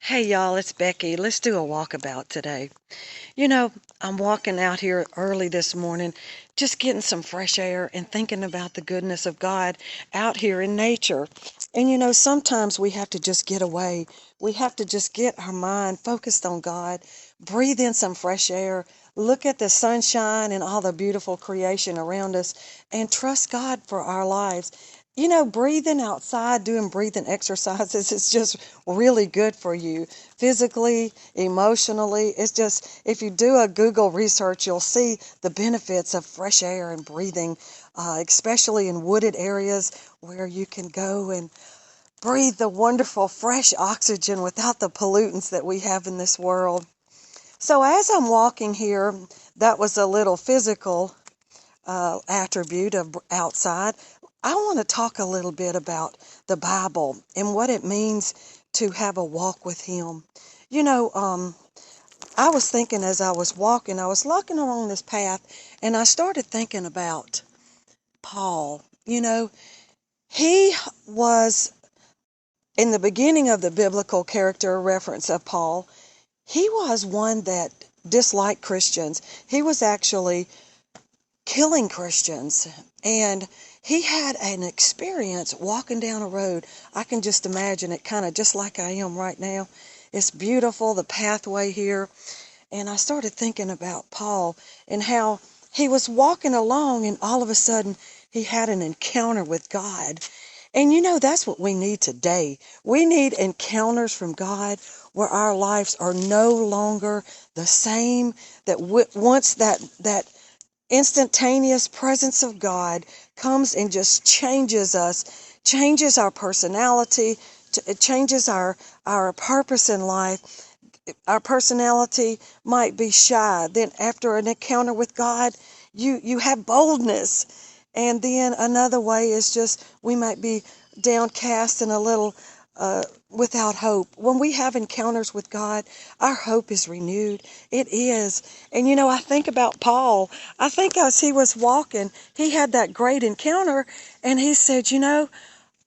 Hey y'all, it's Becky. Let's do a walkabout today. You know, I'm walking out here early this morning, just getting some fresh air and thinking about the goodness of God out here in nature. And sometimes we have to just get away. We have to just get our mind focused on God, breathe in some fresh air, look at the sunshine and all the beautiful creation around us, and trust God for our lives. Breathing outside, doing breathing exercises is just really good for you physically, emotionally. It's just, if you do a Google research, you'll see the benefits of fresh air and breathing, especially in wooded areas where you can go and breathe the wonderful fresh oxygen without the pollutants that we have in this world. So as I'm walking here, that was a little physical attribute of outside. I want to talk a little bit about the Bible and what it means to have a walk with Him. I was thinking as I was walking along this path, and I started thinking about Paul. He was, in the beginning of the biblical character reference of Paul, he was one that disliked Christians. He was actually killing Christians. And he had an experience walking down a road. I can just imagine it, kind of just like I am right now. It's beautiful, the pathway here. And I started thinking about Paul and how he was walking along, and all of a sudden he had an encounter with God. And that's what we need today. We need encounters from God where our lives are no longer the same, that once that instantaneous presence of God comes and just changes us, changes our personality, it changes our purpose in life. Our personality might be shy. Then after an encounter with God, you have boldness. And then another way is just we might be downcast and a little without hope. When we have encounters with God, our hope is renewed. It is. And I think about Paul. I think as he was walking, he had that great encounter, and he said,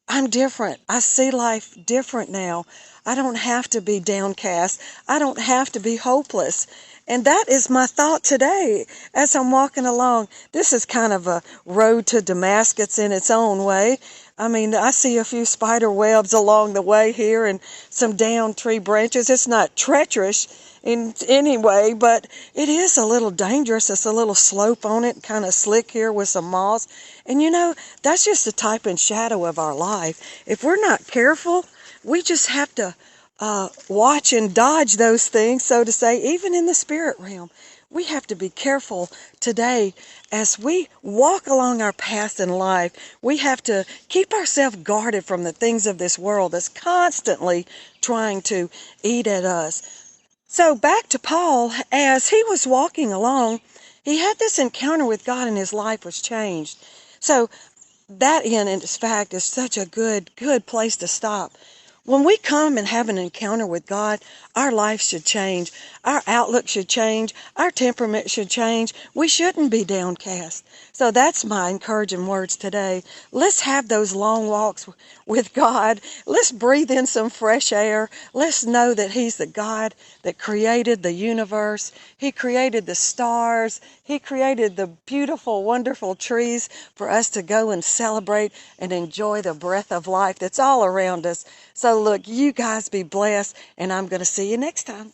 I'm different. I see life different now. I don't have to be downcast. I don't have to be hopeless. And that is my thought today as I'm walking along. This is kind of a road to Damascus in its own way. I mean, I see a few spider webs along the way here and some down tree branches. It's not treacherous in any way, but it is a little dangerous. It's a little slope on it, kind of slick here with some moss. And that's just the type and shadow of our life. If we're not careful, we just have to watch and dodge those things, so to say, even in the spirit realm. We have to be careful today as we walk along our path in life. We have to keep ourselves guarded from the things of this world that's constantly trying to eat at us. So back to Paul, as he was walking along, he had this encounter with God and his life was changed. So that in fact is such a good place to stop. When we come and have an encounter with God, our life should change. Our outlook should change. Our temperament should change. We shouldn't be downcast. So that's my encouraging words today. Let's have those long walks with God. Let's breathe in some fresh air. Let's know that He's the God that created the universe. He created the stars. He created the beautiful, wonderful trees for us to go and celebrate and enjoy the breath of life that's all around us. So look, you guys be blessed, and I'm going to see you next time.